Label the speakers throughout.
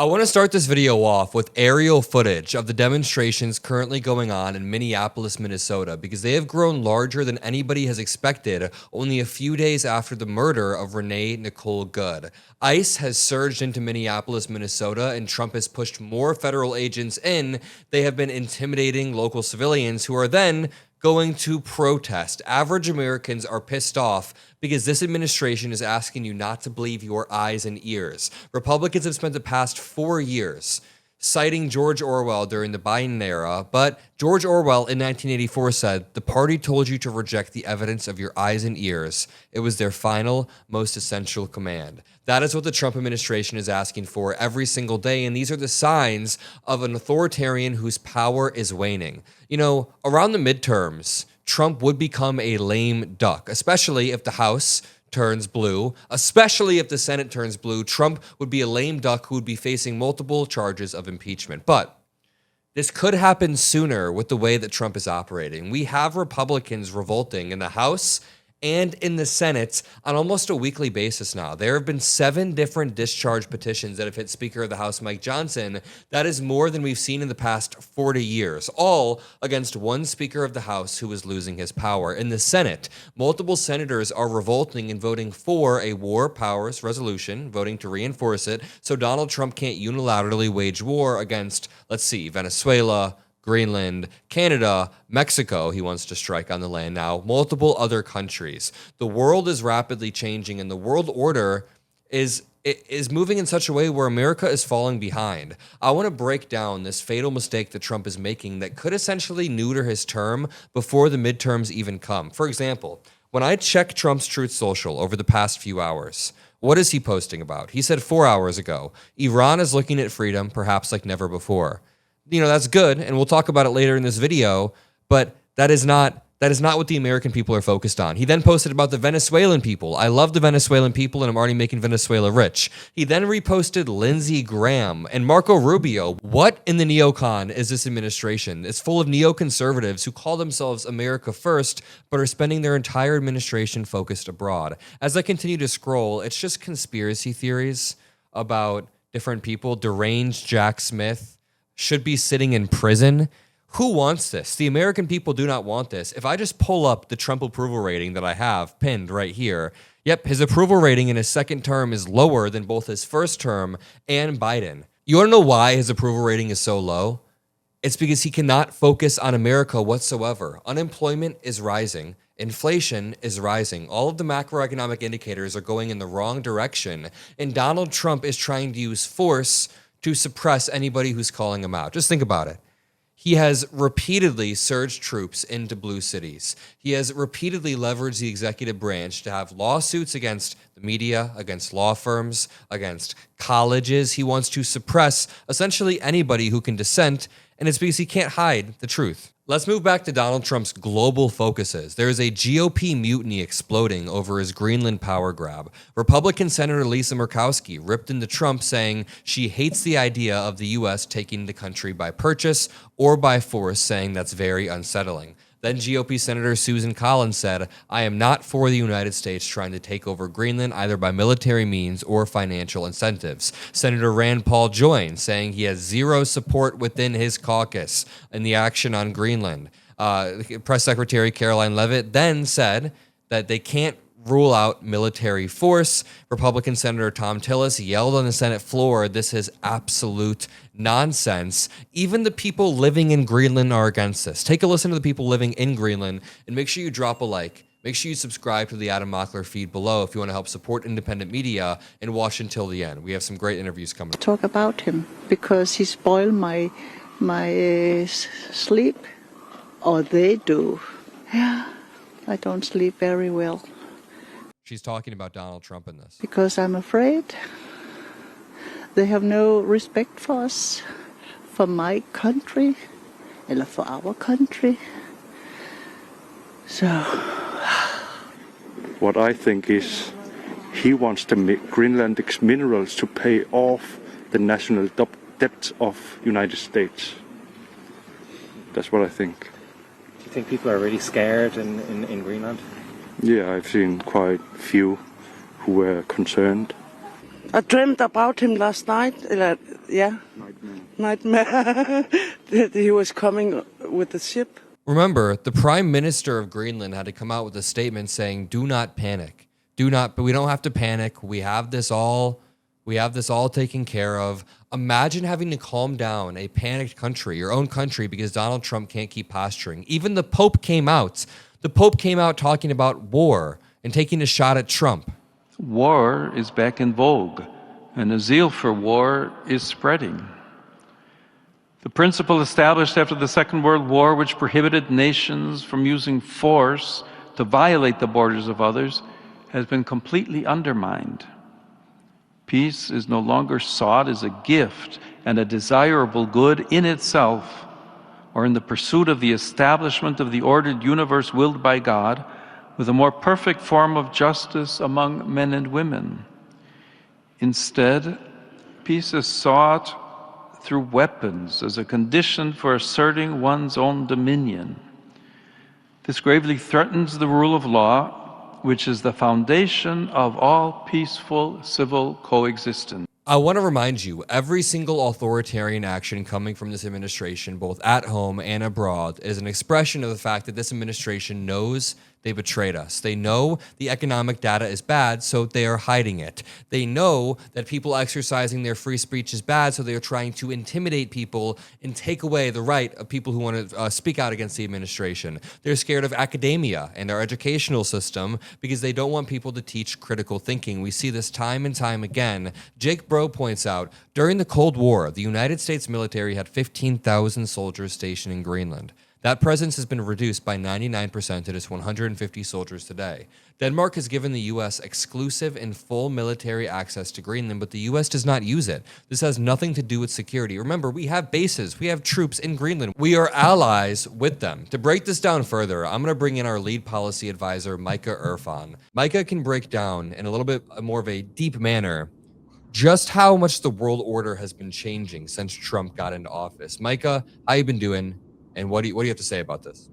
Speaker 1: I want to start this video off with aerial footage of the demonstrations currently going on in Minneapolis, Minnesota, because they have grown larger than anybody has expected only a few days after the murder of Renee Nicole Good. ICE has surged into Minneapolis, Minnesota, and Trump has pushed more federal agents in. They have been intimidating local civilians who are then going to protest. Average Americans are pissed off because this administration is asking you not to believe your eyes and ears. Republicans have spent the past 4 years citing George Orwell during the Biden era, but George Orwell in 1984 said, "The party told you to reject the evidence of your eyes and ears. It was their final, most essential command." That is what the Trump administration is asking for every single day, and these are the signs of an authoritarian whose power is waning. You know, around the midterms, Trump would become a lame duck, especially if the House turns blue, especially if the Senate turns blue. Trump would be a lame duck who would be facing multiple charges of impeachment. But this could happen sooner with the way that Trump is operating. We have Republicans revolting in the House and in the Senate on almost a weekly basis now. There have been 7 different discharge petitions that have hit Speaker of the House Mike Johnson. That is more than we've seen in the past 40 years, all against one Speaker of the House who is losing his power. In the Senate, multiple senators are revolting and voting for a war powers resolution, voting to reinforce it, so Donald Trump can't unilaterally wage war against, let's see, Venezuela, Greenland, Canada, Mexico. He wants to strike on the land now, multiple other countries. The world is rapidly changing, and the world order is moving in such a way where America is falling behind. I want to break down this fatal mistake that Trump is making that could essentially neuter his term before the midterms even come. For example, when I check Trump's Truth Social over the past few hours, what is he posting about? He said 4 hours ago, Iran is looking at freedom perhaps like never before. You know, that's good, and we'll talk about it later in this video, but that is not what the American people are focused on. He then posted about the Venezuelan people. I love the Venezuelan people, and I'm already making Venezuela rich. He then reposted Lindsey Graham and Marco Rubio. What in the neocon is this administration? It's full of neoconservatives who call themselves America First, but are spending their entire administration focused abroad. As I continue to scroll, it's just conspiracy theories about different people. Deranged Jack Smith should be sitting in prison. Who wants this? The American people do not want this. If I just pull up the Trump approval rating that I have pinned right here, yep, his approval rating in his second term is lower than both his first term and Biden. You want to know why his approval rating is so low? It's because he cannot focus on America whatsoever. Unemployment is rising. Inflation is rising. All of the macroeconomic indicators are going in the wrong direction. And Donald Trump is trying to use force to suppress anybody who's calling him out. Just think about it. He has repeatedly surged troops into blue cities. He has repeatedly leveraged the executive branch to have lawsuits against the media, against law firms, against colleges. He wants to suppress essentially anybody who can dissent, and it's because he can't hide the truth. Let's move back to Donald Trump's global focuses. There is a GOP mutiny exploding over his Greenland power grab. Republican Senator Lisa Murkowski ripped into Trump, saying she hates the idea of the U.S. taking the country by purchase or by force, saying that's very unsettling. Then GOP Senator Susan Collins said, "I am not for the United States trying to take over Greenland either by military means or financial incentives." Senator Rand Paul joined, saying he has zero support within his caucus in the action on Greenland. Press Secretary Caroline Leavitt then said that they can't rule out military force. Republican Senator Tom Tillis yelled on the Senate floor, "This is absolute nonsense." Even the people living in Greenland are against this. Take a listen to the people living in Greenland, and make sure you drop a like. Make sure you subscribe to the Adam Mockler feed below if you want to help support independent media, and watch until the end. We have some great interviews coming.
Speaker 2: Talk about him because he spoiled my sleep, or they do. Yeah, I don't sleep very well.
Speaker 1: She's talking about Donald Trump in this.
Speaker 2: Because I'm afraid they have no respect for us, for my country, or for our country. So
Speaker 3: what I think is he wants the Greenlandic minerals to pay off the national debt of United States. That's what I think.
Speaker 4: Do you think people are really scared in Greenland?
Speaker 3: Yeah, I've seen quite few who were concerned.
Speaker 5: I dreamt about him last night. Yeah. Nightmare. That he was coming with the ship.
Speaker 1: Remember, the Prime Minister of Greenland had to come out with a statement saying, "Do not panic. But we don't have to panic. We have this all taken care of." Imagine having to calm down a panicked country, your own country, because Donald Trump can't keep posturing. Even the Pope came out. The Pope came out talking about war and taking a shot at Trump.
Speaker 6: War is back in vogue, and a zeal for war is spreading. The principle established after the Second World War, which prohibited nations from using force to violate the borders of others, has been completely undermined. Peace is no longer sought as a gift and a desirable good in itself, or in the pursuit of the establishment of the ordered universe willed by God, with a more perfect form of justice among men and women. Instead, peace is sought through weapons as a condition for asserting one's own dominion. This gravely threatens the rule of law, which is the foundation of all peaceful civil coexistence.
Speaker 1: I want to remind you, every single authoritarian action coming from this administration, both at home and abroad, is an expression of the fact that this administration knows they betrayed us. They know the economic data is bad, so they are hiding it. They know that people exercising their free speech is bad, so they are trying to intimidate people and take away the right of people who want to speak out against the administration. They're scared of academia and our educational system because they don't want people to teach critical thinking. We see this time and time again. Jake Bro points out, during the Cold War, the United States military had 15,000 soldiers stationed in Greenland. That presence has been reduced by 99% to just 150 soldiers today. Denmark has given the U.S. exclusive and full military access to Greenland, but the U.S. does not use it. This has nothing to do with security. Remember, we have bases. We have troops in Greenland. We are allies with them. To break this down further, I'm going to bring in our lead policy advisor, Micah Erfan. Micah can break down in a little bit more of a deep manner just how much the world order has been changing since Trump got into office. Micah, how you been doing? And what do you have to say about this?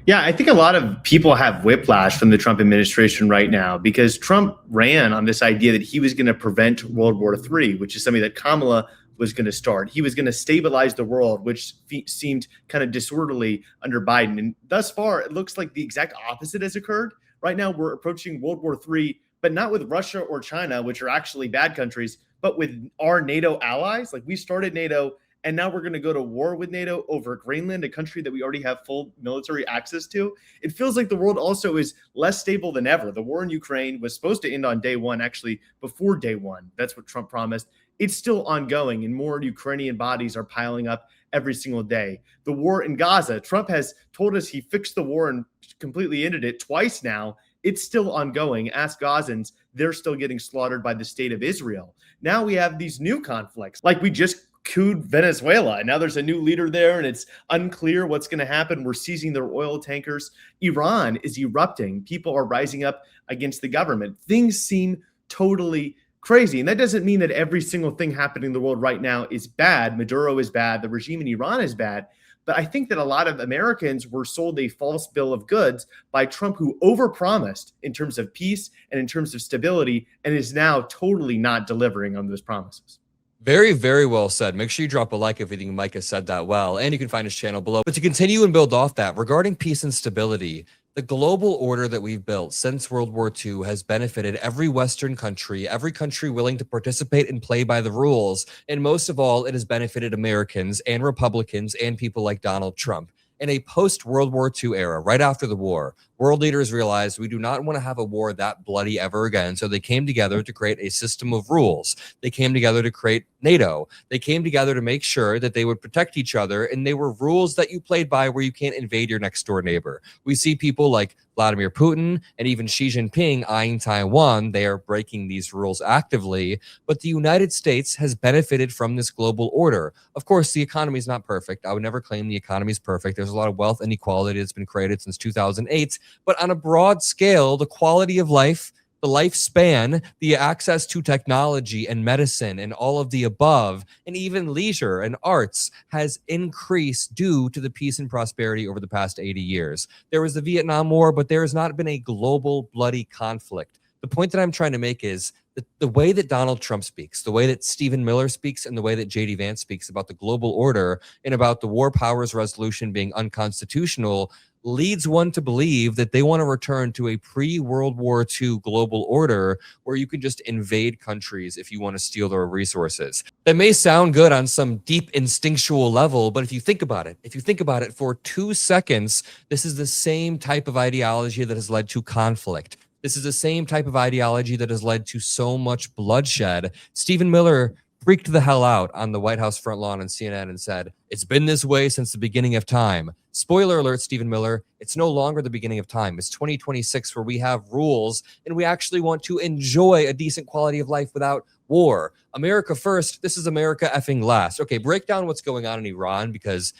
Speaker 7: Yeah, I think a lot of people have whiplash from the Trump administration right now because Trump ran on this idea that he was going to prevent World War III, which is something that Kamala was going to start. He was going to stabilize the world, which seemed kind of disorderly under Biden. And thus far, it looks like the exact opposite has occurred. Right now, we're approaching World War III, but not with Russia or China, which are actually bad countries, but with our NATO allies. Like, we started NATO, and now we're going to go to war with NATO over Greenland, a country that we already have full military access to. It feels like the world also is less stable than ever. The war in Ukraine was supposed to end on day one, actually before day one. That's what Trump promised. It's still ongoing, and more Ukrainian bodies are piling up every single day. The war in Gaza, Trump has told us he fixed the war and completely ended it twice now. It's still ongoing. Ask Gazans, they're still getting slaughtered by the state of Israel. Now we have these new conflicts, like we just couped Venezuela, and now there's a new leader there, and it's unclear what's going to happen. We're seizing their oil tankers. Iran is erupting. People are rising up against the government. Things seem totally crazy, and that doesn't mean that every single thing happening in the world right now is bad. Maduro is bad. The regime in Iran is bad. But I think that a lot of Americans were sold a false bill of goods by Trump, who overpromised in terms of peace and in terms of stability, and is now totally not delivering on those promises.
Speaker 1: Very, very well said. Make sure you drop a like if you think Micah said that well, and you can find his channel below. But to continue and build off that, regarding peace and stability, the global order that we've built since World War II has benefited every Western country, every country willing to participate and play by the rules. And most of all, it has benefited Americans and Republicans and people like Donald Trump. In a post-World War II era, right after the war, world leaders realized we do not want to have a war that bloody ever again. So they came together to create a system of rules. They came together to create NATO. They came together to make sure that they would protect each other. And they were rules that you played by where you can't invade your next door neighbor. We see people like Vladimir Putin and even Xi Jinping eyeing Taiwan. They are breaking these rules actively. But the United States has benefited from this global order. Of course, the economy is not perfect. I would never claim the economy is perfect. There's a lot of wealth inequality that's been created since 2008. But on a broad scale, the quality of life, the lifespan, the access to technology and medicine and all of the above, and even leisure and arts has increased due to the peace and prosperity over the past 80 years. There was the Vietnam War, but there has not been a global bloody conflict. The point that I'm trying to make is the way that Donald Trump speaks, the way that Stephen Miller speaks, and the way that JD Vance speaks about the global order and about the war powers resolution being unconstitutional leads one to believe that they want to return to a pre-World War II global order where you can just invade countries if you want to steal their resources. That may sound good on some deep instinctual level, but if you think about it for 2 seconds, this is the same type of ideology that has led to conflict. This is the same type of ideology that has led to so much bloodshed. Stephen Miller freaked the hell out on the White House front lawn on CNN and said, "It's been this way since the beginning of time." Spoiler alert, Stephen Miller, it's no longer the beginning of time. It's 2026 where we have rules and we actually want to enjoy a decent quality of life without war. America first, this is America effing last. Okay, break down what's going on in Iran because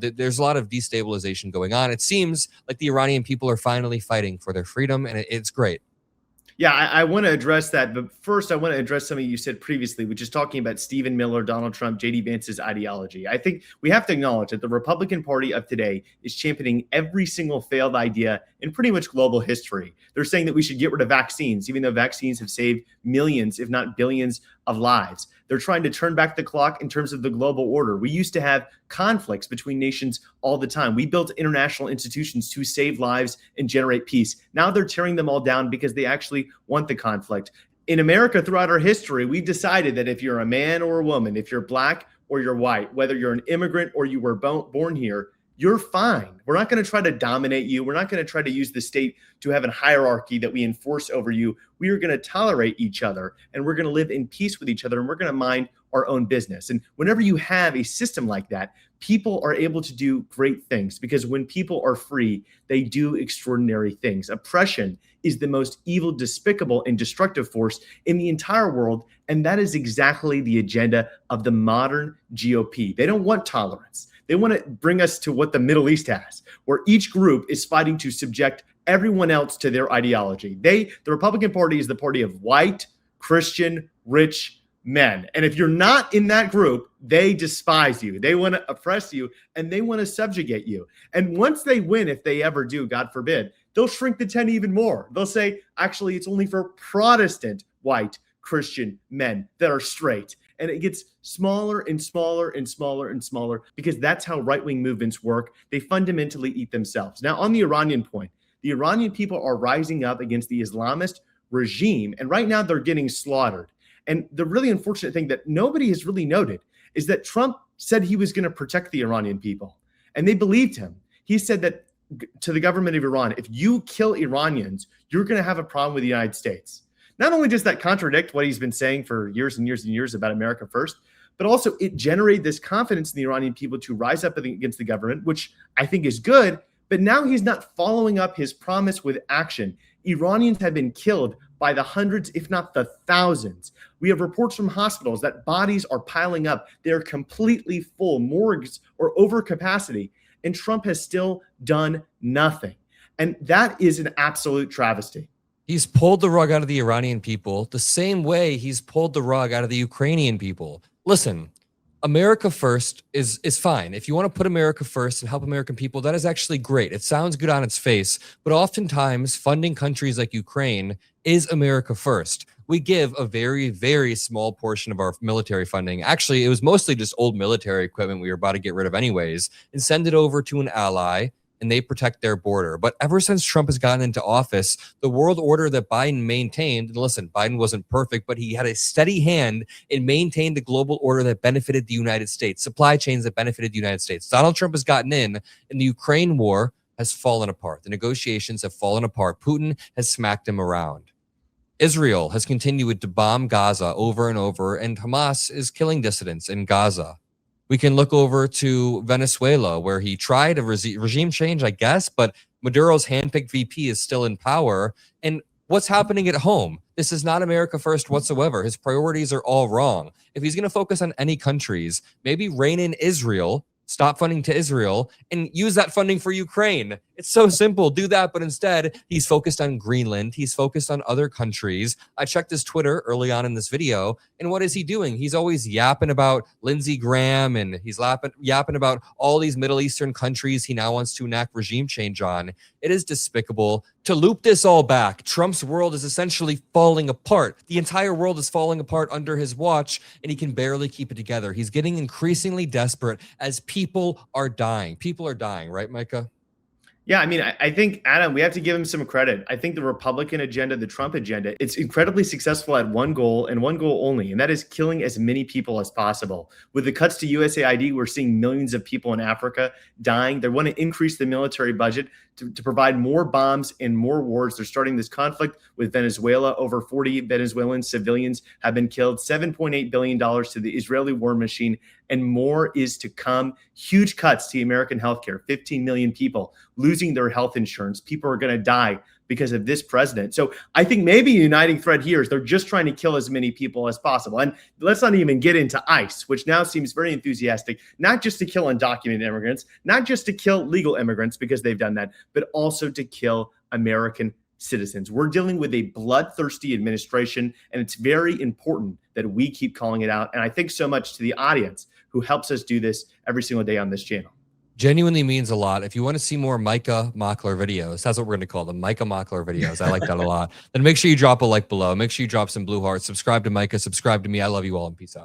Speaker 1: there's a lot of destabilization going on. It seems like the Iranian people are finally fighting for their freedom, and it's great.
Speaker 7: Yeah, I want to address that. But first, I want to address something you said previously, which is talking about Stephen Miller, Donald Trump, JD Vance's ideology. I think we have to acknowledge that the Republican Party of today is championing every single failed idea in pretty much global history. They're saying that we should get rid of vaccines, even though vaccines have saved millions, if not billions, of lives. They're trying to turn back the clock in terms of the global order. We used to have conflicts between nations all the time. We built international institutions to save lives and generate peace. Now they're tearing them all down because they actually want the conflict. In America, throughout our history, we decided that if you're a man or a woman, if you're black or you're white, whether you're an immigrant or you were born here, you're fine. We're not going to try to dominate you. We're not going to try to use the state to have a hierarchy that we enforce over you. We are going to tolerate each other, and we're going to live in peace with each other, and we're going to mind our own business. And whenever you have a system like that, people are able to do great things because when people are free, they do extraordinary things. Oppression is the most evil, despicable, and destructive force in the entire world, and that is exactly the agenda of the modern GOP. They don't want tolerance. They want to bring us to what the Middle East has, where each group is fighting to subject everyone else to their ideology. The Republican Party is the party of white, Christian, rich men. And if you're not in that group, they despise you. They want to oppress you and they want to subjugate you. And once they win, if they ever do, God forbid, they'll shrink the tent even more. They'll say, actually, it's only for Protestant white Christian men that are straight. And it gets smaller and smaller and smaller and smaller because that's how right-wing movements work. They fundamentally eat themselves. Now, on the Iranian point, the Iranian people are rising up against the Islamist regime, and right now they're getting slaughtered. And the really unfortunate thing that nobody has really noted is that Trump said he was going to protect the Iranian people, and they believed him. He said that to the government of Iran, if you kill Iranians, you're going to have a problem with the United States. Not only does that contradict what he's been saying for years and years and years about America first, but also it generated this confidence in the Iranian people to rise up against the government, which I think is good. But now he's not following up his promise with action. Iranians have been killed by the hundreds, if not the thousands. We have reports from hospitals that bodies are piling up. They're completely full. Morgues are over capacity. And Trump has still done nothing. And that is an absolute travesty.
Speaker 1: He's pulled the rug out of the Iranian people the same way he's pulled the rug out of the Ukrainian people. Listen, America first is fine. If you want to put America first and help American people, that is actually great. It sounds good on its face, but oftentimes funding countries like Ukraine is America first. We give a very, very small portion of our military funding. Actually, it was mostly just old military equipment we were about to get rid of anyways, and send it over to an ally, and they protect their border. But ever since Trump has gotten into office, the world order that Biden maintained, and listen, Biden wasn't perfect, but he had a steady hand and maintained the global order that benefited the United States, supply chains that benefited the United States. Donald Trump has gotten in, and the Ukraine war has fallen apart. The negotiations have fallen apart. Putin has smacked him around. Israel has continued to bomb Gaza over and over, and Hamas is killing dissidents in Gaza. We can look over to Venezuela, where he tried a regime change, I guess, but Maduro's handpicked VP is still in power. And what's happening at home? This is not America first whatsoever. His priorities are all wrong. If he's going to focus on any countries, maybe rein in Israel, stop funding to Israel, and use that funding for Ukraine. It's so simple. Do that. But instead, he's focused on Greenland. He's focused on other countries. I checked his Twitter early on in this video. And what is he doing? He's always yapping about Lindsey Graham, and he's yapping about all these Middle Eastern countries he now wants to enact regime change on. It is despicable. To loop this all back, Trump's world is essentially falling apart. The entire world is falling apart under his watch, and he can barely keep it together. He's getting increasingly desperate as people are dying. People are dying, right, Micah?
Speaker 7: Yeah, I mean, I think, Adam, we have to give him some credit. I think the Republican agenda, the Trump agenda, it's incredibly successful at one goal and one goal only, and that is killing as many people as possible. With the cuts to USAID, we're seeing millions of people in Africa dying. They want to increase the military budget to provide more bombs and more wars. They're starting this conflict with Venezuela. Over 40 Venezuelan civilians have been killed, $7.8 billion to the Israeli war machine, and more is to come. Huge cuts to American healthcare, 15 million people losing their health insurance. People are going to die because of this president. So I think maybe a uniting thread here is they're just trying to kill as many people as possible. And let's not even get into ICE, which now seems very enthusiastic, not just to kill undocumented immigrants, not just to kill legal immigrants because they've done that, but also to kill American citizens. We're dealing with a bloodthirsty administration, and it's very important that we keep calling it out. And I think so much to the audience who helps us do this every single day on this channel.
Speaker 1: Genuinely means a lot. If you want to see more Micah Mockler videos, that's what we're going to call them, Micah Mockler videos. I like that a lot. Then make sure you drop a like below. Make sure you drop some blue hearts. Subscribe to Micah. Subscribe to me. I love you all, and peace out.